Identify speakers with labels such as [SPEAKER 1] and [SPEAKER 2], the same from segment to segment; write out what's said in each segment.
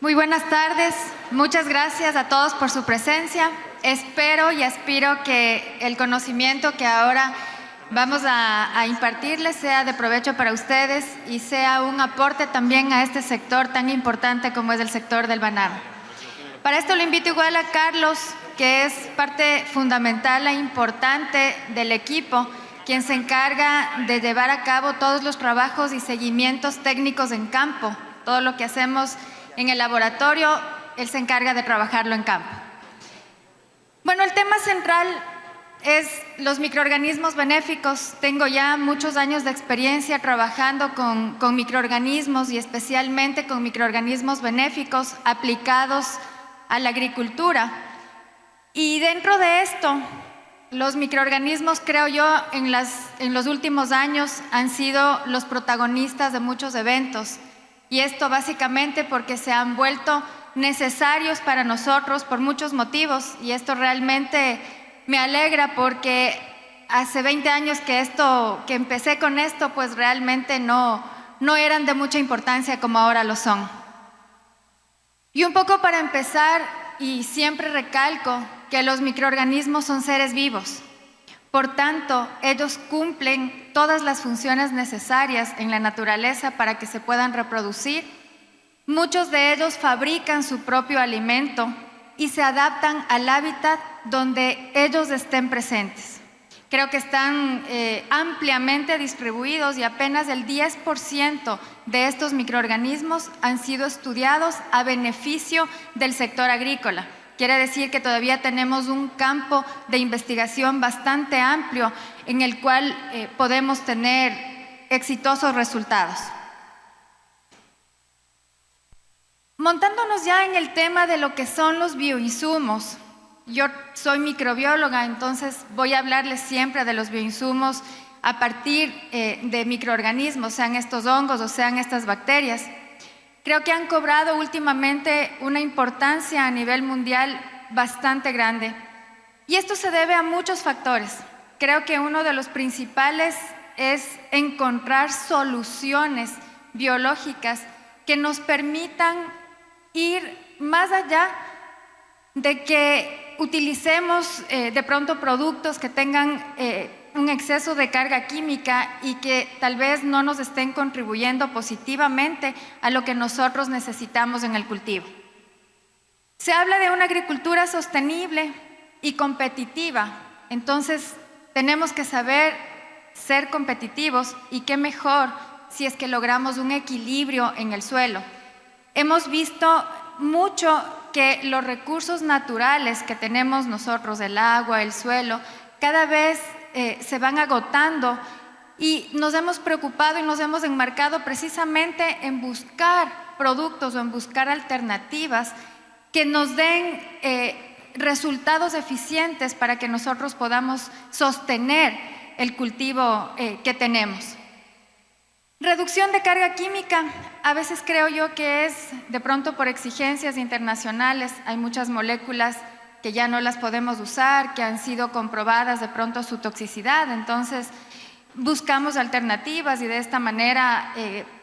[SPEAKER 1] Muy buenas tardes, muchas gracias a todos por su presencia. Espero y aspiro que el conocimiento que ahora vamos a impartirles sea de provecho para ustedes y sea un aporte también a este sector tan importante como es el sector del banano. Para esto lo invito igual a Carlos, que es parte fundamental e importante del equipo, quien se encarga de llevar a cabo todos los trabajos y seguimientos técnicos en campo. Todo lo que hacemos en el laboratorio, él se encarga de trabajarlo en campo. Bueno, el tema central es los microorganismos benéficos. Tengo ya muchos años de experiencia trabajando con microorganismos y especialmente con microorganismos benéficos aplicados a la agricultura. Y dentro de esto, los microorganismos, creo yo, en los últimos años han sido los protagonistas de muchos eventos. Y esto básicamente porque se han vuelto necesarios para nosotros por muchos motivos. Y esto realmente me alegra porque hace 20 años que empecé con esto, pues realmente no eran de mucha importancia como ahora lo son. Y un poco para empezar, y siempre recalco que los microorganismos son seres vivos. Por tanto, ellos cumplen todas las funciones necesarias en la naturaleza para que se puedan reproducir. Muchos de ellos fabrican su propio alimento y se adaptan al hábitat donde ellos estén presentes. Creo que están ampliamente distribuidos y apenas el 10% de estos microorganismos han sido estudiados a beneficio del sector agrícola. Quiere decir que todavía tenemos un campo de investigación bastante amplio en el cual podemos tener exitosos resultados. Montándonos ya en el tema de lo que son los bioinsumos, yo soy microbióloga, entonces voy a hablarles siempre de los bioinsumos a partir de microorganismos, sean estos hongos o sean estas bacterias. Creo que han cobrado últimamente una importancia a nivel mundial bastante grande. Y esto se debe a muchos factores. Creo que uno de los principales es encontrar soluciones biológicas que nos permitan ir más allá de que utilicemos de pronto productos que tengan un exceso de carga química y que tal vez no nos estén contribuyendo positivamente a lo que nosotros necesitamos en el cultivo. Se habla de una agricultura sostenible y competitiva, entonces tenemos que saber ser competitivos y qué mejor si es que logramos un equilibrio en el suelo. Hemos visto mucho que los recursos naturales que tenemos nosotros, el agua, el suelo, cada vez se van agotando y nos hemos preocupado y nos hemos enmarcado precisamente en buscar productos o en buscar alternativas que nos den resultados eficientes para que nosotros podamos sostener el cultivo que tenemos. Reducción de carga química, a veces creo yo que es de pronto por exigencias internacionales, hay muchas moléculas que ya no las podemos usar, que han sido comprobadas de pronto su toxicidad, entonces buscamos alternativas y de esta manera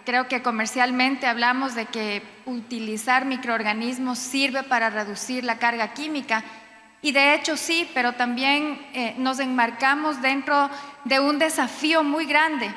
[SPEAKER 1] creo que comercialmente hablamos de que utilizar microorganismos sirve para reducir la carga química y de hecho sí, pero también nos enmarcamos dentro de un desafío muy grande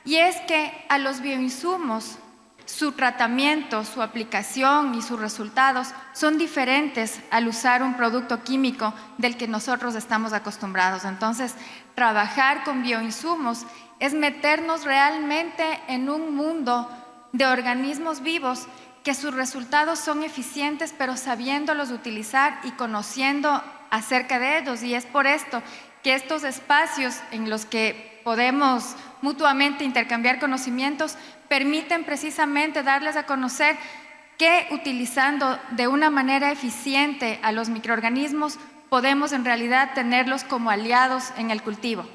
[SPEAKER 1] y es que a los bioinsumos su tratamiento, su aplicación y sus resultados son diferentes al usar un producto químico del que nosotros estamos acostumbrados. Entonces, trabajar con bioinsumos es meternos realmente en un mundo de organismos vivos que sus resultados son eficientes, pero sabiéndolos utilizar y conociendo acerca de ellos. Y es por esto que estos espacios en los que podemos mutuamente intercambiar conocimientos permiten precisamente darles a conocer que utilizando de una manera eficiente a los microorganismos podemos en realidad tenerlos como aliados en el cultivo.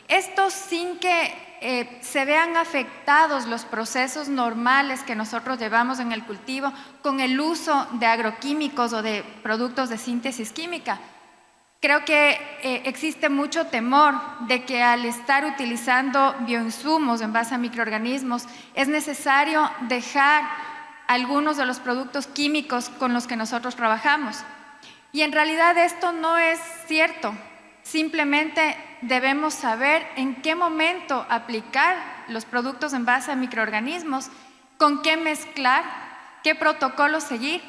[SPEAKER 1] Esto sin que se vean afectados los procesos normales que nosotros llevamos en el cultivo con el uso de agroquímicos o de productos de síntesis química. Creo que existe mucho temor de que al estar utilizando bioinsumos en base a microorganismos es necesario dejar algunos de los productos químicos con los que nosotros trabajamos. Y en realidad esto no es cierto. Simplemente debemos saber en qué momento aplicar los productos en base a microorganismos, con qué mezclar, qué protocolo seguir.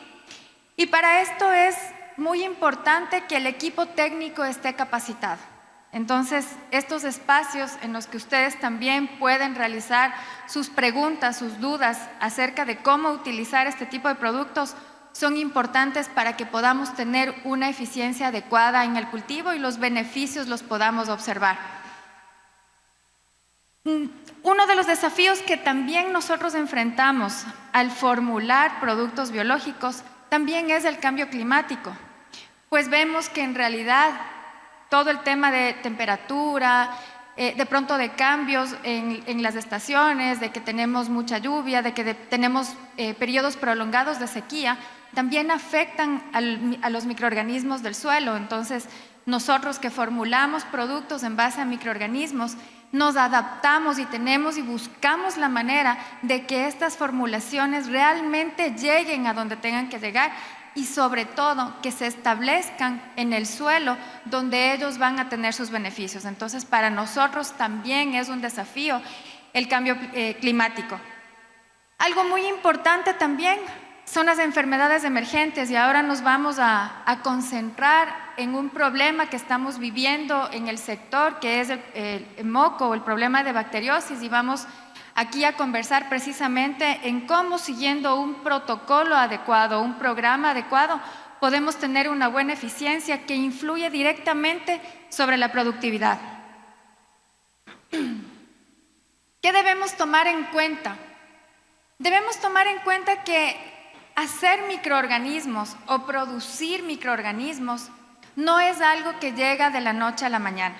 [SPEAKER 1] Y para esto es muy importante que el equipo técnico esté capacitado. Entonces, estos espacios en los que ustedes también pueden realizar sus preguntas, sus dudas acerca de cómo utilizar este tipo de productos son importantes para que podamos tener una eficiencia adecuada en el cultivo y los beneficios los podamos observar. Uno de los desafíos que también nosotros enfrentamos al formular productos biológicos también es el cambio climático, pues vemos que en realidad todo el tema de temperatura, de pronto de cambios en las estaciones, de que tenemos mucha lluvia, de que tenemos periodos prolongados de sequía, también afectan a los microorganismos del suelo. Entonces, nosotros que formulamos productos en base a microorganismos, nos adaptamos y tenemos y buscamos la manera de que estas formulaciones realmente lleguen a donde tengan que llegar y sobre todo que se establezcan en el suelo donde ellos van a tener sus beneficios. Entonces, para nosotros también es un desafío el cambio climático. Algo muy importante también son las enfermedades emergentes y ahora nos vamos a concentrar en un problema que estamos viviendo en el sector, que es el moco o el problema de bacteriosis, y vamos aquí a conversar precisamente en cómo, siguiendo un protocolo adecuado, un programa adecuado, podemos tener una buena eficiencia que influye directamente sobre la productividad. ¿Qué debemos tomar en cuenta? Debemos tomar en cuenta que hacer microorganismos o producir microorganismos no es algo que llega de la noche a la mañana.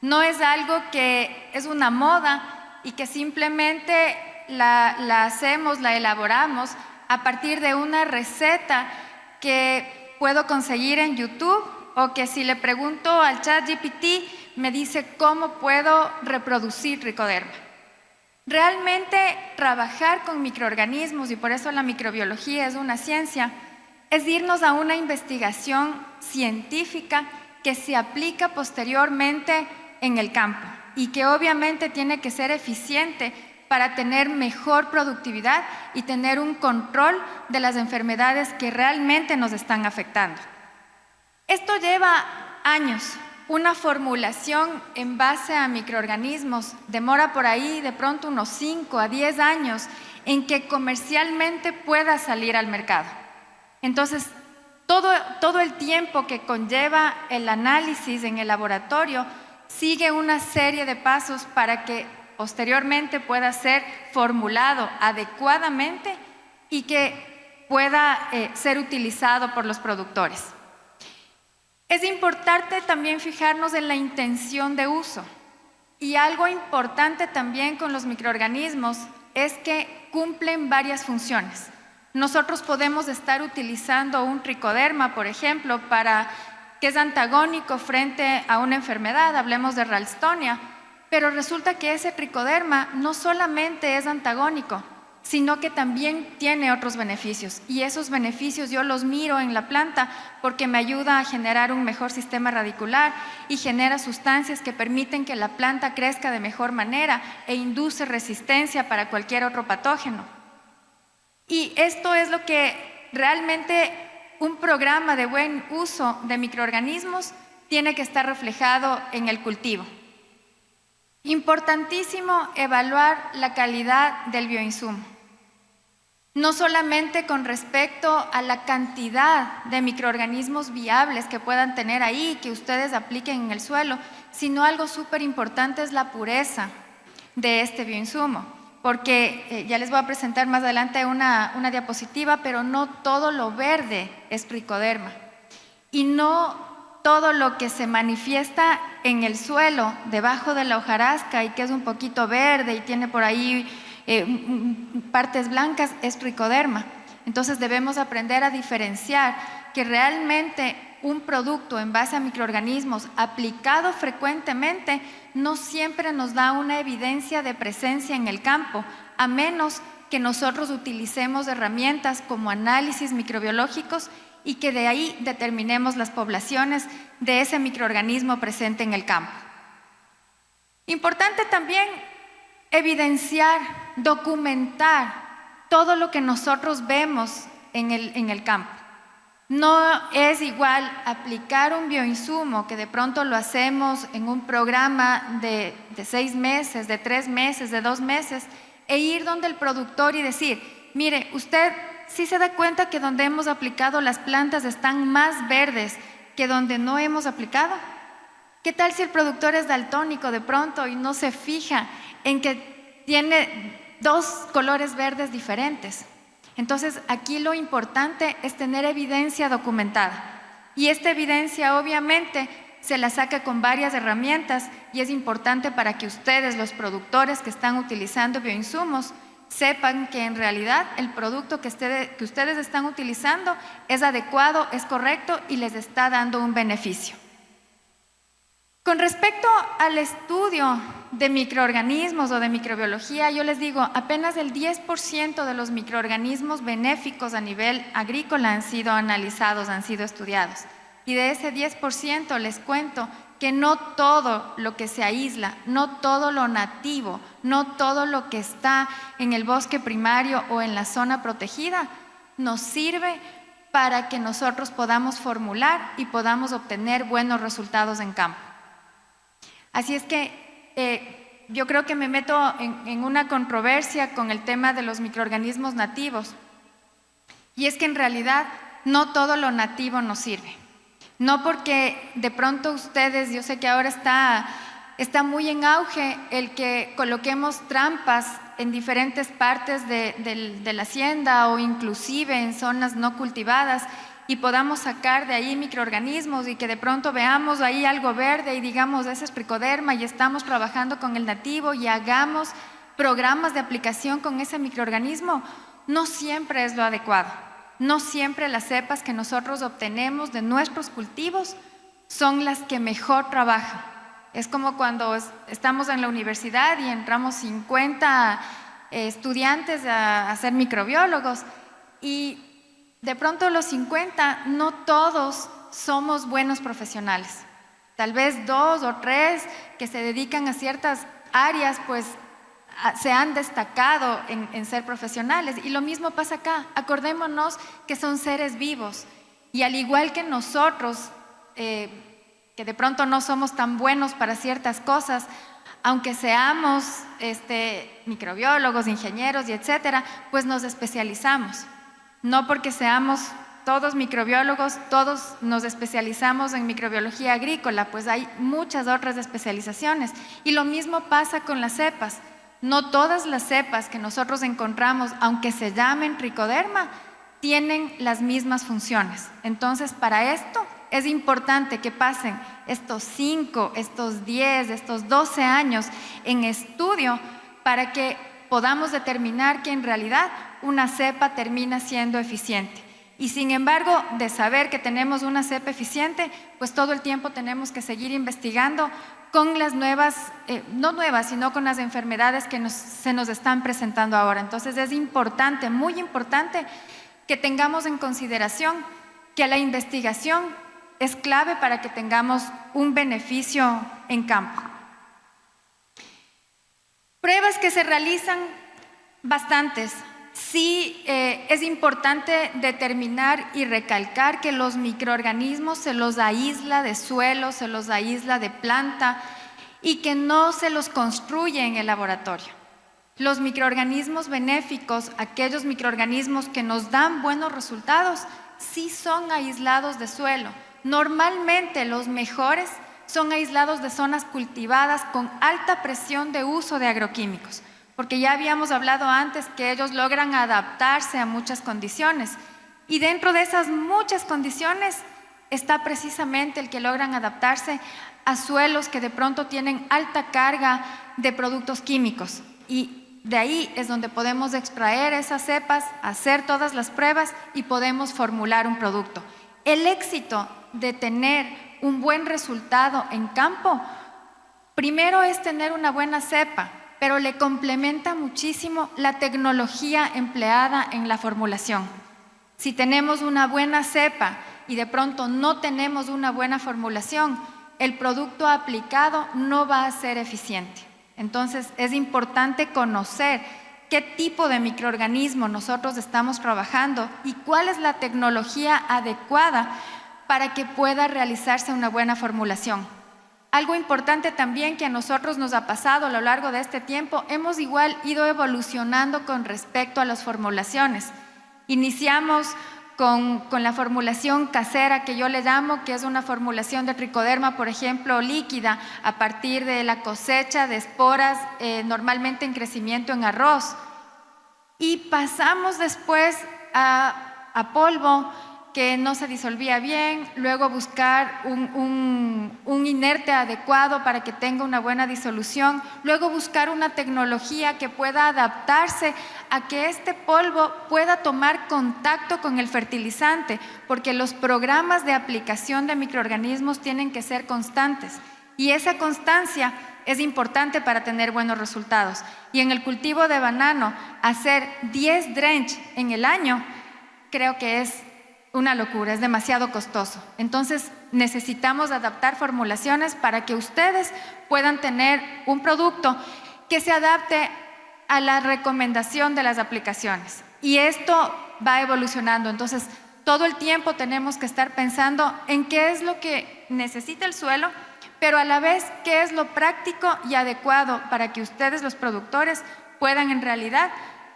[SPEAKER 1] No es algo que es una moda y que simplemente la hacemos, la elaboramos a partir de una receta que puedo conseguir en YouTube o que si le pregunto al ChatGPT me dice cómo puedo reproducir tricoderma. Realmente trabajar con microorganismos, y por eso la microbiología es una ciencia, es irnos a una investigación científica que se aplica posteriormente en el campo y que obviamente tiene que ser eficiente para tener mejor productividad y tener un control de las enfermedades que realmente nos están afectando. Esto lleva años. Una formulación en base a microorganismos demora por ahí de pronto unos 5 a 10 años en que comercialmente pueda salir al mercado. Entonces, todo el tiempo que conlleva el análisis en el laboratorio sigue una serie de pasos para que posteriormente pueda ser formulado adecuadamente y que pueda ser utilizado por los productores. Es importante también fijarnos en la intención de uso. Y algo importante también con los microorganismos es que cumplen varias funciones. Nosotros podemos estar utilizando un tricoderma, por ejemplo, que es antagónico frente a una enfermedad, hablemos de Ralstonia, pero resulta que ese tricoderma no solamente es antagónico, sino que también tiene otros beneficios. Y esos beneficios yo los miro en la planta porque me ayuda a generar un mejor sistema radicular y genera sustancias que permiten que la planta crezca de mejor manera e induce resistencia para cualquier otro patógeno. Y esto es lo que realmente un programa de buen uso de microorganismos tiene que estar reflejado en el cultivo. Importantísimo evaluar la calidad del bioinsumo. No solamente con respecto a la cantidad de microorganismos viables que puedan tener ahí, que ustedes apliquen en el suelo, sino algo súper importante es la pureza de este bioinsumo. Porque ya les voy a presentar más adelante una diapositiva, pero no todo lo verde es tricoderma. Y no todo lo que se manifiesta en el suelo, debajo de la hojarasca y que es un poquito verde y tiene por ahí partes blancas, es tricoderma. Entonces debemos aprender a diferenciar que realmente un producto en base a microorganismos aplicado frecuentemente no siempre nos da una evidencia de presencia en el campo, a menos que nosotros utilicemos herramientas como análisis microbiológicos y que de ahí determinemos las poblaciones de ese microorganismo presente en el campo. Importante también evidenciar, documentar todo lo que nosotros vemos en el campo. No es igual aplicar un bioinsumo que de pronto lo hacemos en un programa de 6 meses, de 3 meses, de 2 meses, e ir donde el productor y decir, mire, usted sí se da cuenta que donde hemos aplicado las plantas están más verdes que donde no hemos aplicado. ¿Qué tal si el productor es daltónico de pronto y no se fija en que tiene 2 colores verdes diferentes? Entonces, aquí lo importante es tener evidencia documentada. Y esta evidencia, obviamente, se la saca con varias herramientas y es importante para que ustedes, los productores que están utilizando bioinsumos, sepan que en realidad el producto que ustedes están utilizando es adecuado, es correcto y les está dando un beneficio. Con respecto al estudio de microorganismos o de microbiología, yo les digo, apenas el 10% de los microorganismos benéficos a nivel agrícola han sido analizados, han sido estudiados. Y de ese 10% les cuento que no todo lo que se aísla, no todo lo nativo, no todo lo que está en el bosque primario o en la zona protegida nos sirve para que nosotros podamos formular y podamos obtener buenos resultados en campo. Así es que yo creo que me meto en una controversia con el tema de los microorganismos nativos. Y es que en realidad no todo lo nativo nos sirve. No porque de pronto ustedes, yo sé que ahora está muy en auge el que coloquemos trampas en diferentes partes de la hacienda o inclusive en zonas no cultivadas y podamos sacar de ahí microorganismos y que de pronto veamos ahí algo verde y digamos ese es tricoderma y estamos trabajando con el nativo y hagamos programas de aplicación con ese microorganismo, no siempre es lo adecuado. No siempre las cepas que nosotros obtenemos de nuestros cultivos son las que mejor trabajan. Es como cuando estamos en la universidad y entramos 50 estudiantes a ser microbiólogos y de pronto los 50 no todos somos buenos profesionales. Tal vez 2 o 3 que se dedican a ciertas áreas pues se han destacado en ser profesionales y lo mismo pasa acá. Acordémonos que son seres vivos y al igual que nosotros que de pronto no somos tan buenos para ciertas cosas, aunque seamos microbiólogos, ingenieros y etcétera, pues nos especializamos. No porque seamos todos microbiólogos, todos nos especializamos en microbiología agrícola, pues hay muchas otras especializaciones. Y lo mismo pasa con las cepas. No todas las cepas que nosotros encontramos, aunque se llamen tricoderma, tienen las mismas funciones. Entonces, para esto es importante que pasen estos 5, estos 10, estos 12 años en estudio para que podamos determinar que en realidad una cepa termina siendo eficiente. Y sin embargo, de saber que tenemos una cepa eficiente, pues todo el tiempo tenemos que seguir investigando con las nuevas, no nuevas, sino con las enfermedades que se nos están presentando ahora. Entonces es importante, muy importante, que tengamos en consideración que la investigación es clave para que tengamos un beneficio en campo. Pruebas que se realizan bastantes. Sí, es importante determinar y recalcar que los microorganismos se los aísla de suelo, se los aísla de planta y que no se los construye en el laboratorio. Los microorganismos benéficos, aquellos microorganismos que nos dan buenos resultados, sí son aislados de suelo. Normalmente los mejores son aislados de zonas cultivadas con alta presión de uso de agroquímicos, porque ya habíamos hablado antes que ellos logran adaptarse a muchas condiciones y dentro de esas muchas condiciones está precisamente el que logran adaptarse a suelos que de pronto tienen alta carga de productos químicos y de ahí es donde podemos extraer esas cepas, hacer todas las pruebas y podemos formular un producto. El éxito de tener un buen resultado en campo, primero es tener una buena cepa, pero le complementa muchísimo la tecnología empleada en la formulación. Si tenemos una buena cepa y de pronto no tenemos una buena formulación, el producto aplicado no va a ser eficiente. Entonces, es importante conocer qué tipo de microorganismo nosotros estamos trabajando y cuál es la tecnología adecuada para que pueda realizarse una buena formulación. Algo importante también que a nosotros nos ha pasado a lo largo de este tiempo, hemos igual ido evolucionando con respecto a las formulaciones. Iniciamos con la formulación casera, que yo le llamo, que es una formulación de tricoderma, por ejemplo, líquida, a partir de la cosecha de esporas, normalmente en crecimiento en arroz. Y pasamos después a polvo, que no se disolvía bien, luego buscar un inerte adecuado para que tenga una buena disolución, luego buscar una tecnología que pueda adaptarse a que este polvo pueda tomar contacto con el fertilizante, porque los programas de aplicación de microorganismos tienen que ser constantes y esa constancia es importante para tener buenos resultados. Y en el cultivo de banano, hacer 10 drench en el año, creo que es una locura, es demasiado costoso. Entonces, necesitamos adaptar formulaciones para que ustedes puedan tener un producto que se adapte a la recomendación de las aplicaciones. Y esto va evolucionando. Entonces, todo el tiempo tenemos que estar pensando en qué es lo que necesita el suelo, pero a la vez qué es lo práctico y adecuado para que ustedes, los productores, puedan en realidad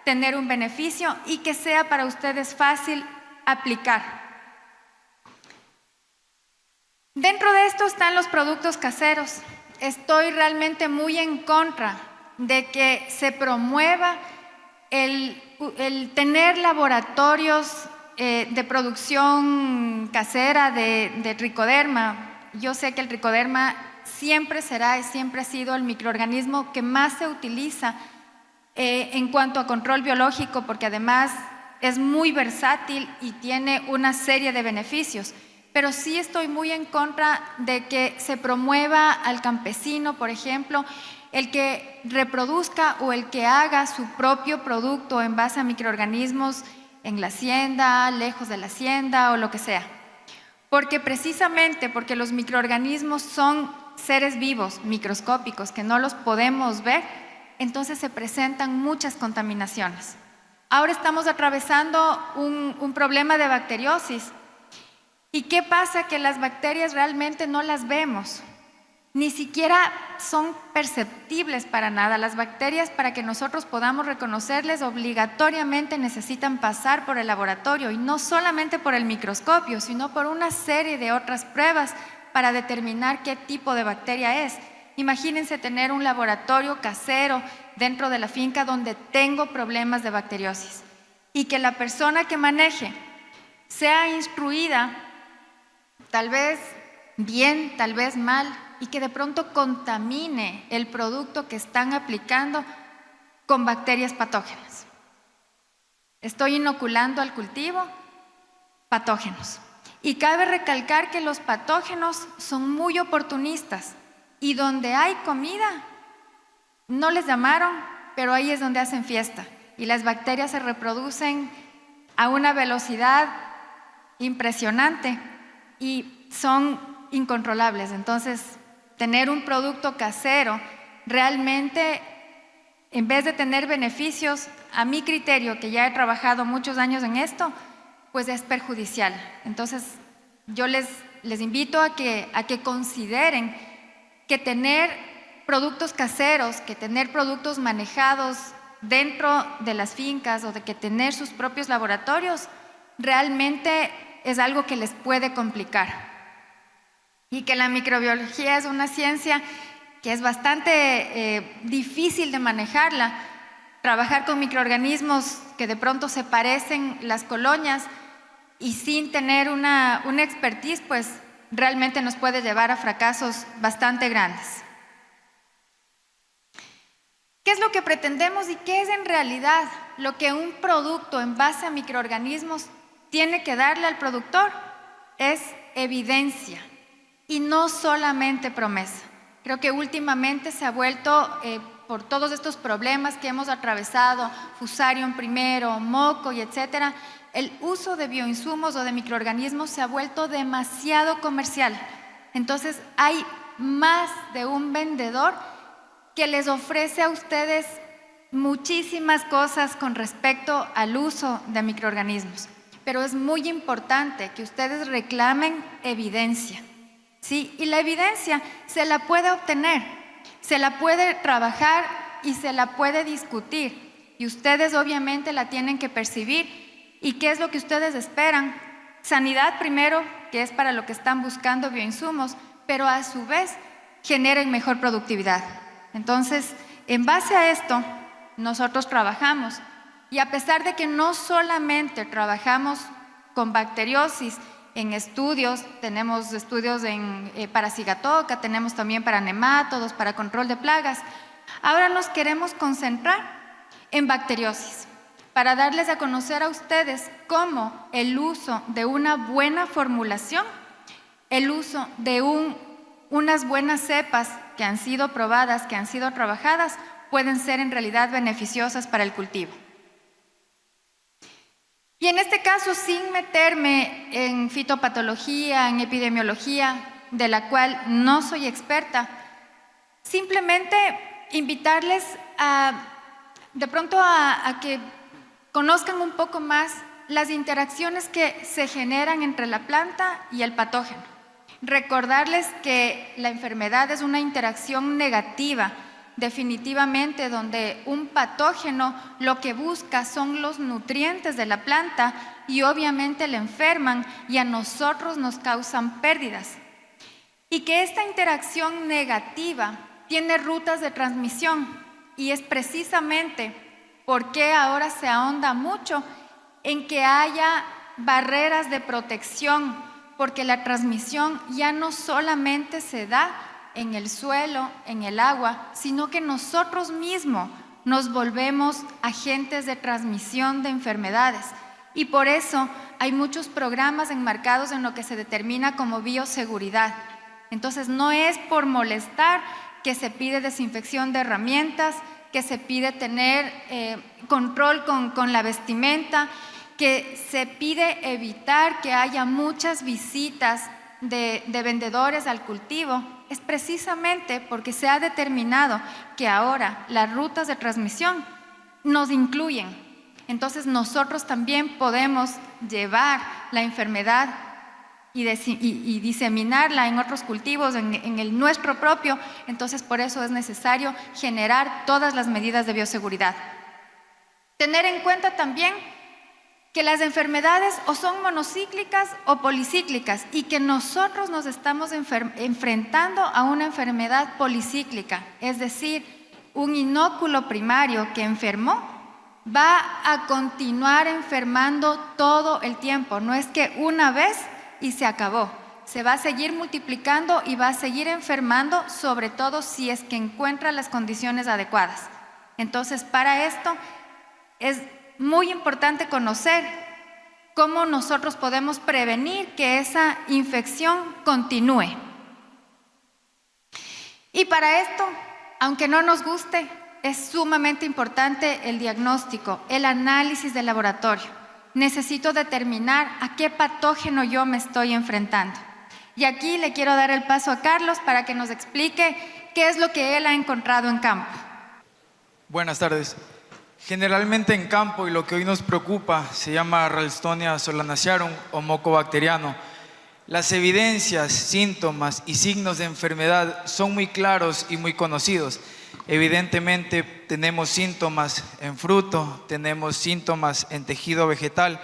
[SPEAKER 1] tener un beneficio y que sea para ustedes fácil aplicar. Dentro de esto están los productos caseros. Estoy realmente muy en contra de que se promueva el tener laboratorios de producción casera de tricoderma. Yo sé que el tricoderma siempre será y siempre ha sido el microorganismo que más se utiliza en cuanto a control biológico, porque además es muy versátil y tiene una serie de beneficios. Pero sí estoy muy en contra de que se promueva al campesino, por ejemplo, el que reproduzca o el que haga su propio producto en base a microorganismos en la hacienda, lejos de la hacienda o lo que sea. Porque precisamente porque los microorganismos son seres vivos, microscópicos, que no los podemos ver, entonces se presentan muchas contaminaciones. Ahora estamos atravesando un problema de bacteriosis. ¿Y qué pasa? Que las bacterias realmente no las vemos, ni siquiera son perceptibles para nada. Las bacterias, para que nosotros podamos reconocerles, obligatoriamente necesitan pasar por el laboratorio, y no solamente por el microscopio, sino por una serie de otras pruebas para determinar qué tipo de bacteria es. Imagínense tener un laboratorio casero dentro de la finca donde tengo problemas de bacteriosis y que la persona que maneje sea instruida, tal vez bien, tal vez mal, y que de pronto contamine el producto que están aplicando con bacterias patógenas. Estoy inoculando al cultivo patógenos. Y cabe recalcar que los patógenos son muy oportunistas y donde hay comida, no les llamaron, pero ahí es donde hacen fiesta. Y las bacterias se reproducen a una velocidad impresionante y son incontrolables. Entonces, tener un producto casero realmente, en vez de tener beneficios, a mi criterio, que ya he trabajado muchos años en esto, pues es perjudicial. Entonces, yo les invito a que consideren que tener productos caseros, que tener productos manejados dentro de las fincas o de que tener sus propios laboratorios, realmente es algo que les puede complicar. Y que la microbiología es una ciencia que es bastante difícil de manejarla. Trabajar con microorganismos que de pronto se parecen las colonias y sin tener una expertise, pues realmente nos puede llevar a fracasos bastante grandes. ¿Qué es lo que pretendemos y qué es en realidad lo que un producto en base a microorganismos tiene que darle al productor? Es evidencia. Y no solamente promesa. Creo que últimamente se ha vuelto por todos estos problemas que hemos atravesado, Fusarium primero, moco y etcétera, el uso de bioinsumos o de microorganismos se ha vuelto demasiado comercial. Entonces hay más de un vendedor que les ofrece a ustedes muchísimas cosas con respecto al uso de microorganismos. Pero es muy importante que ustedes reclamen evidencia, ¿sí? Y la evidencia se la puede obtener, se la puede trabajar y se la puede discutir. Y ustedes obviamente la tienen que percibir. ¿Y qué es lo que ustedes esperan? Sanidad primero, que es para lo que están buscando bioinsumos, pero a su vez generen mejor productividad. Entonces, en base a esto, nosotros trabajamos. Y a pesar de que no solamente trabajamos con bacteriosis en estudios, tenemos estudios para cigatoca, tenemos también para nemátodos, para control de plagas, ahora nos queremos concentrar en bacteriosis, para darles a conocer a ustedes cómo el uso de una buena formulación, el uso de unas buenas cepas que han sido probadas, que han sido trabajadas, pueden ser en realidad beneficiosas para el cultivo. Y en este caso, sin meterme en fitopatología, en epidemiología, de la cual no soy experta, simplemente invitarles de pronto a que conozcan un poco más las interacciones que se generan entre la planta y el patógeno. Recordarles que la enfermedad es una interacción negativa, definitivamente, donde un patógeno lo que busca son los nutrientes de la planta y obviamente le enferman y a nosotros nos causan pérdidas. Y que esta interacción negativa tiene rutas de transmisión y es precisamente por qué ahora se ahonda mucho en que haya barreras de protección, porque la transmisión ya no solamente se da en el suelo, en el agua, sino que nosotros mismos nos volvemos agentes de transmisión de enfermedades. Y por eso hay muchos programas enmarcados en lo que se determina como bioseguridad. Entonces, no es por molestar que se pide desinfección de herramientas, que se pide tener control con la vestimenta, que se pide evitar que haya muchas visitas de vendedores al cultivo. Es precisamente porque se ha determinado que ahora las rutas de transmisión nos incluyen. Entonces nosotros también podemos llevar la enfermedad y diseminarla en otros cultivos, en el nuestro propio. Entonces por eso es necesario generar todas las medidas de bioseguridad. Tener en cuenta también que las enfermedades o son monocíclicas o policíclicas y que nosotros nos estamos enfrentando a una enfermedad policíclica, es decir, un inóculo primario que enfermó va a continuar enfermando todo el tiempo, no es que una vez y se acabó, se va a seguir multiplicando y va a seguir enfermando, sobre todo si es que encuentra las condiciones adecuadas. Entonces, para esto es muy importante conocer cómo nosotros podemos prevenir que esa infección continúe. Y para esto, aunque no nos guste, es sumamente importante el diagnóstico, el análisis de laboratorio. Necesito determinar a qué patógeno yo me estoy enfrentando. Y aquí le quiero dar el paso a Carlos para que nos explique qué es lo que él ha encontrado en campo.
[SPEAKER 2] Buenas tardes. Generalmente en campo, y lo que hoy nos preocupa, se llama Ralstonia solanacearum o moco bacteriano. Las evidencias, síntomas y signos de enfermedad son muy claros y muy conocidos. Evidentemente tenemos síntomas en fruto, tenemos síntomas en tejido vegetal.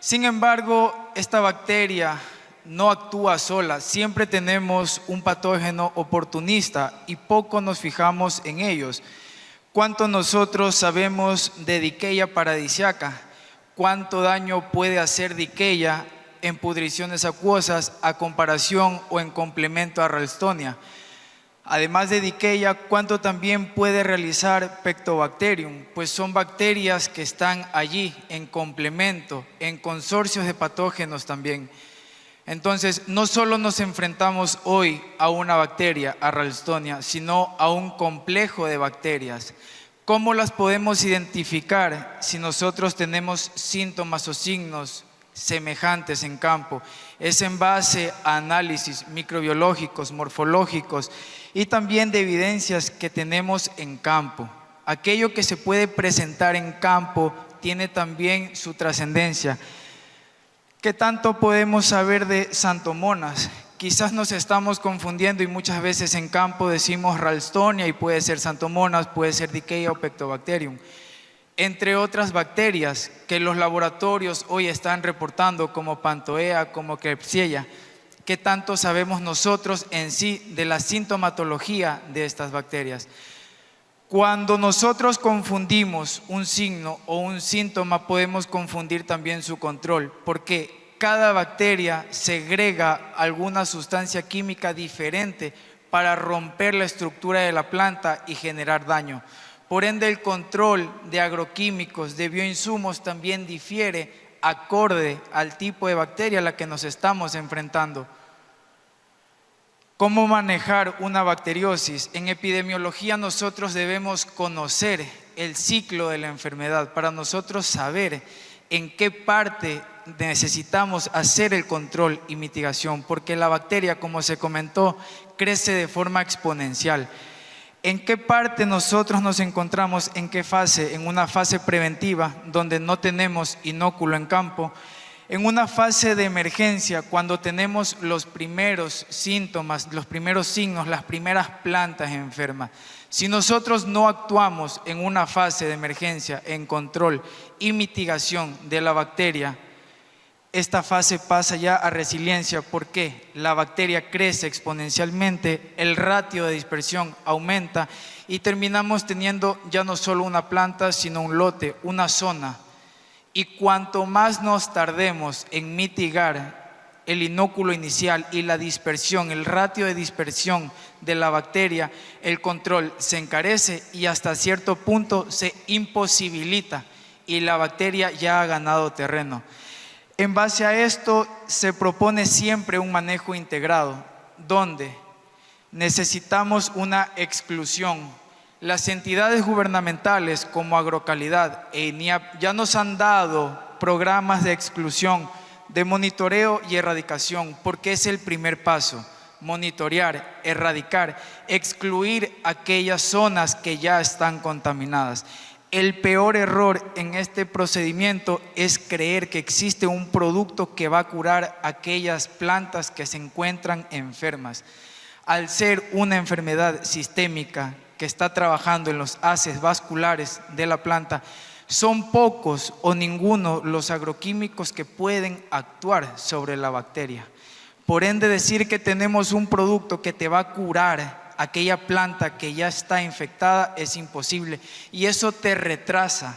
[SPEAKER 2] Sin embargo, esta bacteria no actúa sola. Siempre tenemos un patógeno oportunista y poco nos fijamos en ellos. ¿Cuánto nosotros sabemos de Dickeya paradisiaca? ¿Cuánto daño puede hacer Dickeya en pudriciones acuosas a comparación o en complemento a Ralstonia? Además de Dickeya, ¿cuánto también puede realizar Pectobacterium? Pues son bacterias que están allí en complemento, en consorcios de patógenos también. Entonces, no solo nos enfrentamos hoy a una bacteria, a Ralstonia, sino a un complejo de bacterias. ¿Cómo las podemos identificar si nosotros tenemos síntomas o signos semejantes en campo? Es en base a análisis microbiológicos, morfológicos y también de evidencias que tenemos en campo. Aquello que se puede presentar en campo tiene también su trascendencia. ¿Qué tanto podemos saber de Santomonas? Quizás nos estamos confundiendo y muchas veces en campo decimos Ralstonia y puede ser Santomonas, puede ser Dickeya o Pectobacterium, entre otras bacterias que los laboratorios hoy están reportando como Pantoea, como Klebsiella. ¿Qué tanto sabemos nosotros en sí de la sintomatología de estas bacterias? Cuando nosotros confundimos un signo o un síntoma, podemos confundir también su control, porque cada bacteria segrega alguna sustancia química diferente para romper la estructura de la planta y generar daño. Por ende, el control de agroquímicos, de bioinsumos, también difiere acorde al tipo de bacteria a la que nos estamos enfrentando. ¿Cómo manejar una bacteriosis? En epidemiología nosotros debemos conocer el ciclo de la enfermedad para nosotros saber en qué parte necesitamos hacer el control y mitigación, porque la bacteria, como se comentó, crece de forma exponencial. ¿En qué parte nosotros nos encontramos? ¿En qué fase? En una fase preventiva, donde no tenemos inóculo en campo. En una fase de emergencia, cuando tenemos los primeros síntomas, los primeros signos, las primeras plantas enfermas. Si nosotros no actuamos en una fase de emergencia, en control y mitigación de la bacteria, esta fase pasa ya a resiliencia. ¿Por qué? La bacteria crece exponencialmente, el ratio de dispersión aumenta y terminamos teniendo ya no solo una planta, sino un lote, una zona. Y cuanto más nos tardemos en mitigar el inóculo inicial y la dispersión, el ratio de dispersión de la bacteria, el control se encarece y hasta cierto punto se imposibilita y la bacteria ya ha ganado terreno. En base a esto se propone siempre un manejo integrado, donde necesitamos una exclusión. Las entidades gubernamentales como Agrocalidad e INIAP ya nos han dado programas de exclusión, de monitoreo y erradicación, porque es el primer paso: monitorear, erradicar, excluir aquellas zonas que ya están contaminadas. El peor error en este procedimiento es creer que existe un producto que va a curar aquellas plantas que se encuentran enfermas. Al ser una enfermedad sistémica que está trabajando en los haces vasculares de la planta, son pocos o ninguno los agroquímicos que pueden actuar sobre la bacteria. Por ende, decir que tenemos un producto que te va a curar aquella planta que ya está infectada es imposible, y eso te retrasa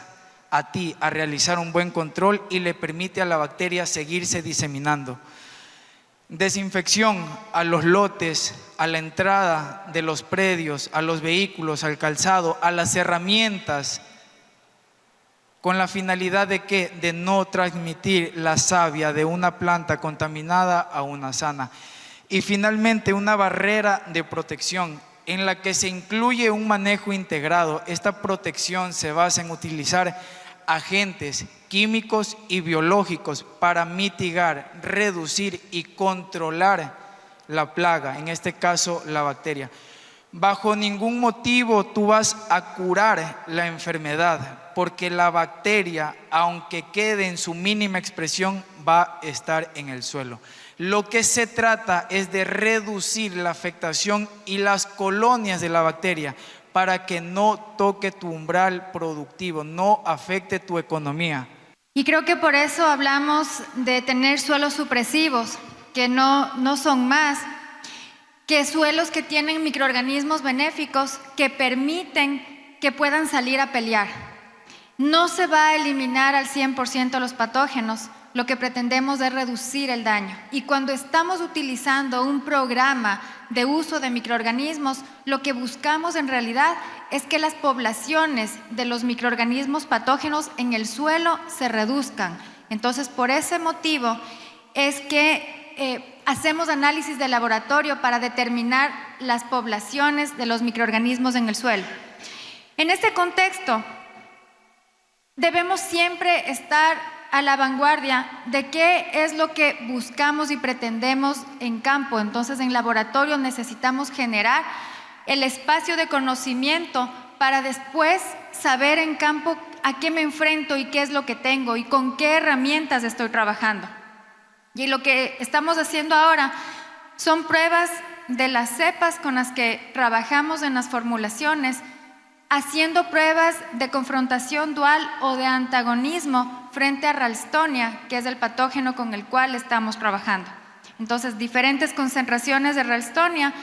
[SPEAKER 2] a ti a realizar un buen control y le permite a la bacteria seguirse diseminando. Desinfección a los lotes, a la entrada de los predios, a los vehículos, al calzado, a las herramientas, con la finalidad de ¿qué? De no transmitir la savia de una planta contaminada a una sana. Y finalmente, una barrera de protección en la que se incluye un manejo integrado. Esta protección se basa en utilizar agentes químicos y biológicos para mitigar, reducir y controlar la plaga, en este caso la bacteria. Bajo ningún motivo tú vas a curar la enfermedad, porque la bacteria, aunque quede en su mínima expresión, va a estar en el suelo. Lo que se trata es de reducir la afectación y las colonias de la bacteria para que no toque tu umbral productivo, no afecte tu economía.
[SPEAKER 1] Y creo que por eso hablamos de tener suelos supresivos, que no son más que suelos que tienen microorganismos benéficos que permiten que puedan salir a pelear. No se va a eliminar al 100% los patógenos, lo que pretendemos es reducir el daño. Y cuando estamos utilizando un programa de uso de microorganismos, lo que buscamos en realidad es que las poblaciones de los microorganismos patógenos en el suelo se reduzcan. Entonces, por ese motivo es que hacemos análisis de laboratorio para determinar las poblaciones de los microorganismos en el suelo. En este contexto, debemos siempre estar a la vanguardia de qué es lo que buscamos y pretendemos en campo. Entonces, en laboratorio necesitamos generar el espacio de conocimiento para después saber en campo a qué me enfrento y qué es lo que tengo y con qué herramientas estoy trabajando. Y lo que estamos haciendo ahora son pruebas de las cepas con las que trabajamos en las formulaciones, haciendo pruebas de confrontación dual o de antagonismo frente a Ralstonia, que es el patógeno con el cual estamos trabajando. Entonces, diferentes concentraciones de Ralstonia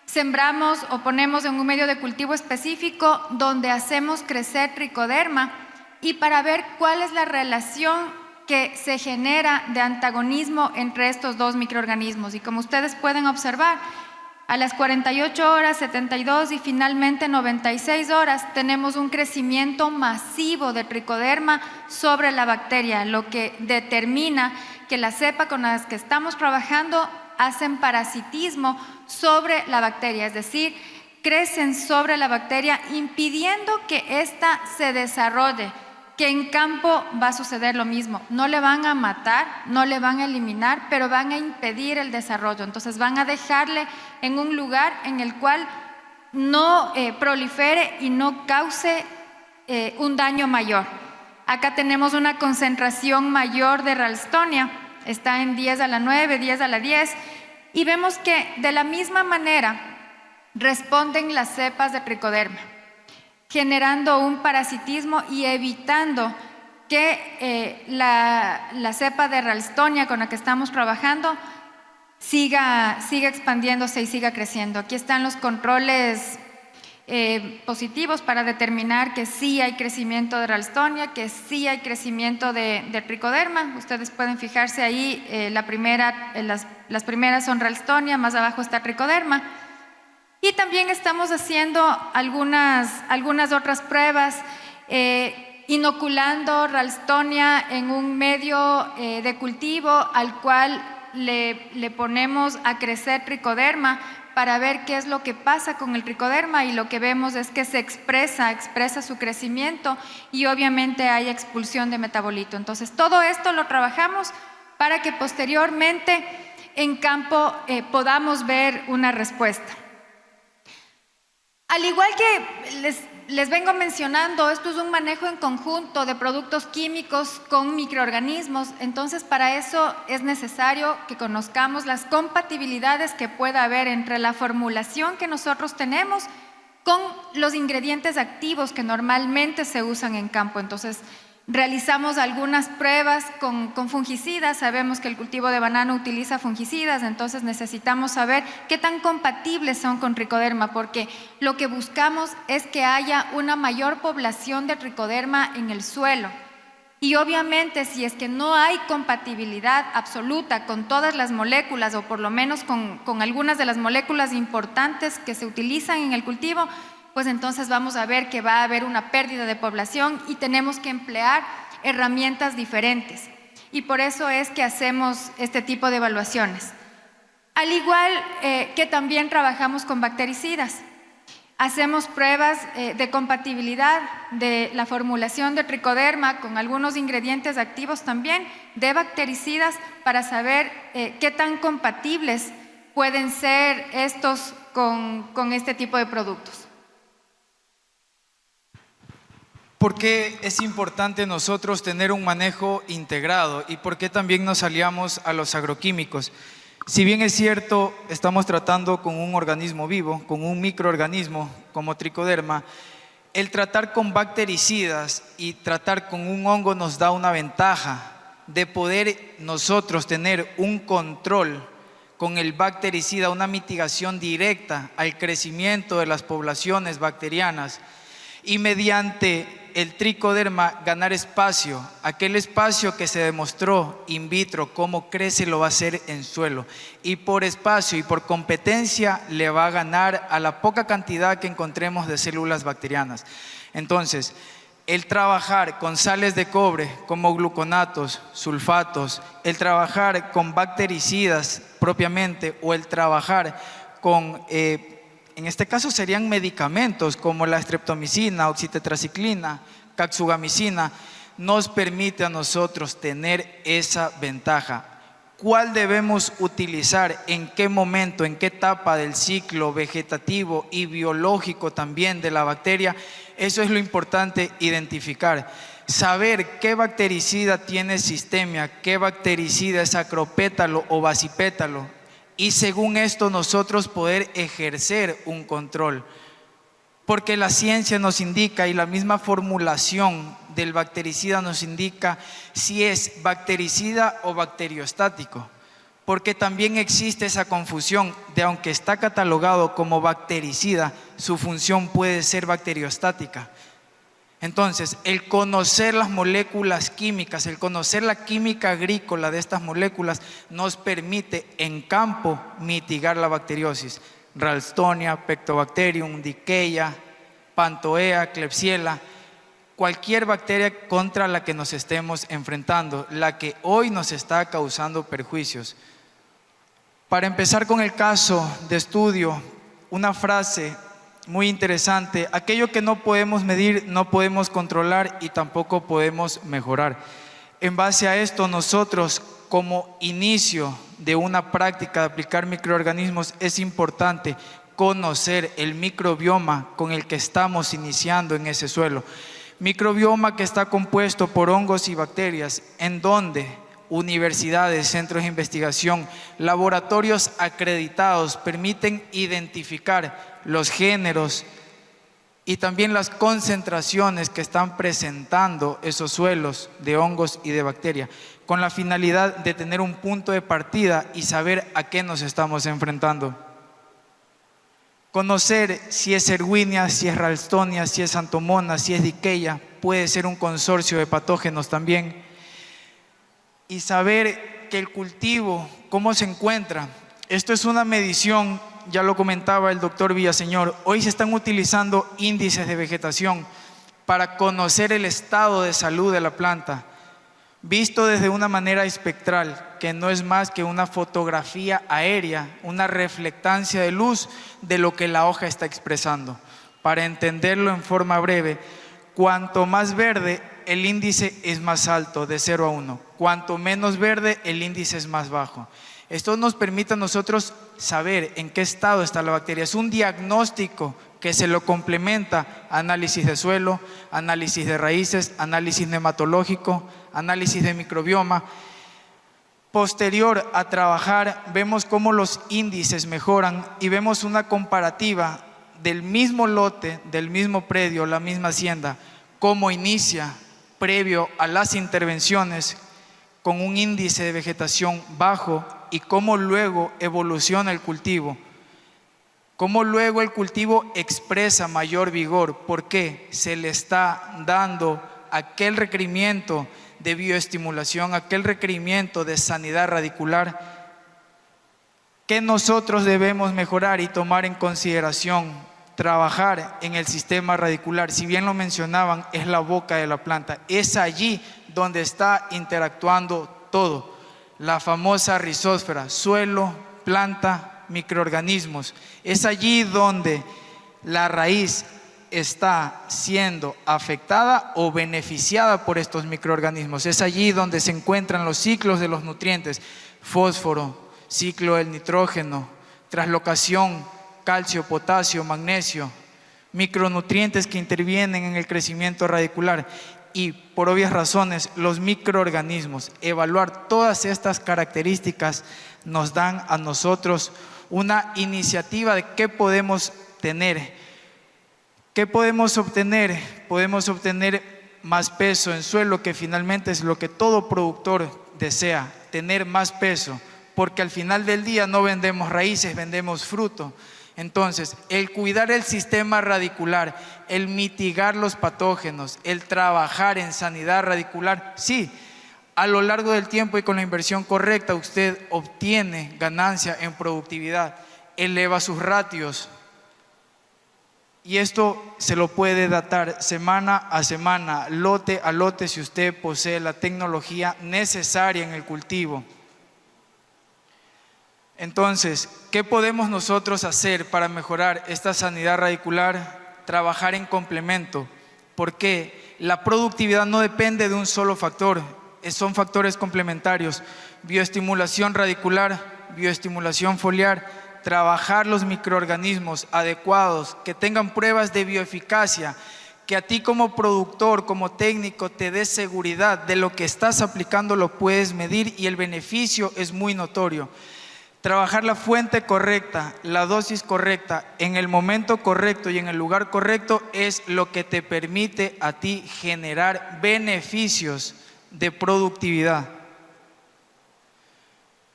[SPEAKER 1] sembramos o ponemos en un medio de cultivo específico donde hacemos crecer tricoderma y para ver cuál es la relación que se genera de antagonismo entre estos dos microorganismos. Y como ustedes pueden observar, a las 48 horas, 72 y finalmente 96 horas tenemos un crecimiento masivo de tricoderma sobre la bacteria, lo que determina que la cepa con las que estamos trabajando hacen parasitismo sobre la bacteria, es decir, crecen sobre la bacteria impidiendo que ésta se desarrolle, que en campo va a suceder lo mismo. No le van a matar, no le van a eliminar, pero van a impedir el desarrollo. Entonces van a dejarle en un lugar en el cual no prolifere y no cause un daño mayor. Acá tenemos una concentración mayor de Ralstonia, está en 10 a la 9, 10 a la 10, y vemos que de la misma manera responden las cepas de tricoderma, generando un parasitismo y evitando que la cepa de Ralstonia con la que estamos trabajando siga expandiéndose y siga creciendo. Aquí están los controles positivos para determinar que sí hay crecimiento de Ralstonia, que sí hay crecimiento de tricoderma. Ustedes pueden fijarse ahí, las primeras son Ralstonia, más abajo está tricoderma. Y también estamos haciendo algunas otras pruebas, inoculando Ralstonia en un medio de cultivo al cual le ponemos a crecer tricoderma para ver qué es lo que pasa con el tricoderma, y lo que vemos es que se expresa su crecimiento y obviamente hay expulsión de metabolito. Entonces todo esto lo trabajamos para que posteriormente en campo podamos ver una respuesta. Al igual que les vengo mencionando, esto es un manejo en conjunto de productos químicos con microorganismos. Entonces, para eso es necesario que conozcamos las compatibilidades que pueda haber entre la formulación que nosotros tenemos con los ingredientes activos que normalmente se usan en campo. Entonces, realizamos algunas pruebas con fungicidas. Sabemos que el cultivo de banano utiliza fungicidas, entonces necesitamos saber qué tan compatibles son con tricoderma, porque lo que buscamos es que haya una mayor población de tricoderma en el suelo. Y obviamente, si es que no hay compatibilidad absoluta con todas las moléculas, o por lo menos con algunas de las moléculas importantes que se utilizan en el cultivo, pues entonces vamos a ver que va a haber una pérdida de población y tenemos que emplear herramientas diferentes. Y por eso es que hacemos este tipo de evaluaciones. Al igual que también trabajamos con bactericidas. Hacemos pruebas de compatibilidad de la formulación de tricoderma con algunos ingredientes activos también de bactericidas para saber qué tan compatibles pueden ser estos con este tipo de productos.
[SPEAKER 2] ¿Por qué es importante nosotros tener un manejo integrado y por qué también nos aliamos a los agroquímicos? Si bien es cierto, estamos tratando con un organismo vivo, con un microorganismo como tricoderma, el tratar con bactericidas y tratar con un hongo nos da una ventaja de poder nosotros tener un control con el bactericida, una mitigación directa al crecimiento de las poblaciones bacterianas y mediante el tricoderma ganar espacio, aquel espacio que se demostró in vitro cómo crece lo va a hacer en suelo, y por espacio y por competencia le va a ganar a la poca cantidad que encontremos de células bacterianas. Entonces, el trabajar con sales de cobre como gluconatos, sulfatos, el trabajar con bactericidas propiamente o el trabajar con, en este caso serían medicamentos como la streptomicina, oxitetraciclina, caxugamicina, nos permite a nosotros tener esa ventaja. ¿Cuál debemos utilizar? ¿En qué momento? ¿En qué etapa del ciclo vegetativo y biológico también de la bacteria? Eso es lo importante identificar. Saber qué bactericida tiene sistemia, qué bactericida es acropétalo o basipétalo. Y según esto nosotros poder ejercer un control. Porque la ciencia nos indica y la misma formulación del bactericida nos indica si es bactericida o bacteriostático. Porque también existe esa confusión de aunque está catalogado como bactericida, su función puede ser bacteriostática. Entonces, el conocer las moléculas químicas, el conocer la química agrícola de estas moléculas nos permite en campo mitigar la bacteriosis. Ralstonia, Pectobacterium, Dickeya, Pantoea, Klebsiella, cualquier bacteria contra la que nos estemos enfrentando, la que hoy nos está causando perjuicios. Para empezar con el caso de estudio, una frase muy interesante: aquello que no podemos medir, no podemos controlar y tampoco podemos mejorar. En base a esto, nosotros como inicio de una práctica de aplicar microorganismos es importante conocer el microbioma con el que estamos iniciando en ese suelo. Microbioma que está compuesto por hongos y bacterias, en donde universidades, centros de investigación, laboratorios acreditados permiten identificar los géneros y también las concentraciones que están presentando esos suelos de hongos y de bacterias, con la finalidad de tener un punto de partida y saber a qué nos estamos enfrentando. Conocer si es Erwinia, si es Ralstonia, si es Xanthomonas, si es Dickeya, puede ser un consorcio de patógenos también. Y saber que el cultivo, cómo se encuentra. Esto es una medición, ya lo comentaba el doctor Villaseñor. Hoy se están utilizando índices de vegetación para conocer el estado de salud de la planta, visto desde una manera espectral, que no es más que una fotografía aérea, una reflectancia de luz de lo que la hoja está expresando. Para entenderlo en forma breve, cuanto más verde, el índice es más alto, de 0 a 1. Cuanto menos verde, el índice es más bajo. Esto nos permite a nosotros saber en qué estado está la bacteria. Es un diagnóstico que se lo complementa análisis de suelo, análisis de raíces, análisis nematológico, análisis de microbioma. Posterior a trabajar, vemos cómo los índices mejoran y vemos una comparativa del mismo lote, del mismo predio, la misma hacienda, cómo inicia previo a las intervenciones con un índice de vegetación bajo y cómo luego evoluciona el cultivo. Cómo luego el cultivo expresa mayor vigor, porque se le está dando aquel requerimiento de bioestimulación, aquel requerimiento de sanidad radicular que nosotros debemos mejorar y tomar en consideración. Trabajar en el sistema radicular, si bien lo mencionaban, es la boca de la planta, es allí donde está interactuando todo, la famosa rizósfera, suelo, planta, microorganismos. Es allí donde la raíz está siendo afectada o beneficiada por estos microorganismos. Es allí donde se encuentran los ciclos de los nutrientes: fósforo, ciclo del nitrógeno, translocación, calcio, potasio, magnesio, micronutrientes que intervienen en el crecimiento radicular. Y por obvias razones, los microorganismos, evaluar todas estas características nos dan a nosotros una iniciativa de qué podemos tener. ¿Qué podemos obtener? Podemos obtener más peso en suelo, que finalmente es lo que todo productor desea, tener más peso, porque al final del día no vendemos raíces, vendemos fruto. Entonces, el cuidar el sistema radicular, el mitigar los patógenos, el trabajar en sanidad radicular, sí, a lo largo del tiempo y con la inversión correcta usted obtiene ganancia en productividad, eleva sus ratios, Y esto se lo puede datar semana a semana, lote a lote, si usted posee la tecnología necesaria en el cultivo. Entonces, ¿qué podemos nosotros hacer para mejorar esta sanidad radicular? Trabajar en complemento, porque la productividad no depende de un solo factor, son factores complementarios: bioestimulación radicular, bioestimulación foliar, trabajar los microorganismos adecuados, que tengan pruebas de bioeficacia, que a ti como productor, como técnico, te dé seguridad de lo que estás aplicando, lo puedes medir y el beneficio es muy notorio. Trabajar la fuente correcta, la dosis correcta, en el momento correcto y en el lugar correcto es lo que te permite a ti generar beneficios de productividad.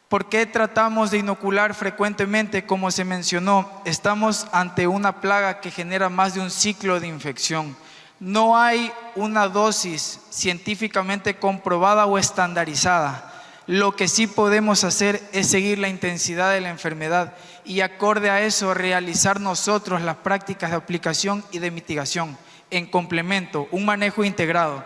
[SPEAKER 2] ¿Por qué tratamos de inocular frecuentemente? Como se mencionó, estamos ante una plaga que genera más de un ciclo de infección. No hay una dosis científicamente comprobada o estandarizada. Lo que sí podemos hacer es seguir la intensidad de la enfermedad y acorde a eso realizar nosotros las prácticas de aplicación y de mitigación en complemento, un manejo integrado.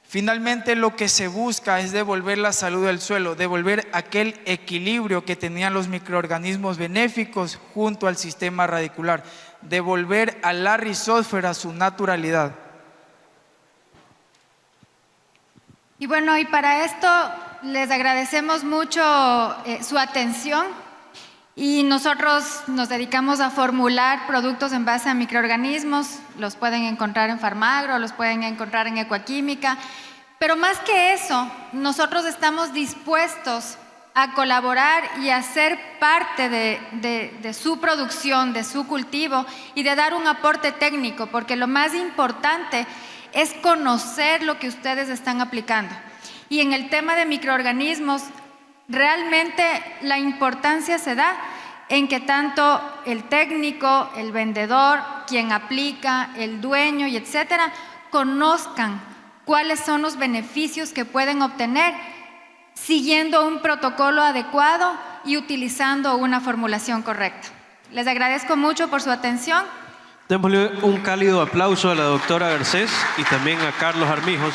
[SPEAKER 2] Finalmente, lo que se busca es devolver la salud del suelo, devolver aquel equilibrio que tenían los microorganismos benéficos junto al sistema radicular, devolver a la rizósfera su naturalidad.
[SPEAKER 1] Y bueno, y para esto les agradecemos mucho su atención, y nosotros nos dedicamos a formular productos en base a microorganismos. Los pueden encontrar en Farmagro, los pueden encontrar en Ecoquímica, pero más que eso, nosotros estamos dispuestos a colaborar y a ser parte de su producción, de su cultivo, y de dar un aporte técnico, porque lo más importante es conocer lo que ustedes están aplicando. Y en el tema de microorganismos, realmente la importancia se da en que tanto el técnico, el vendedor, quien aplica, el dueño y etcétera, conozcan cuáles son los beneficios que pueden obtener siguiendo un protocolo adecuado y utilizando una formulación correcta. Les agradezco mucho por su atención.
[SPEAKER 3] Démosle un cálido aplauso a la doctora Garcés y también a Carlos Armijos.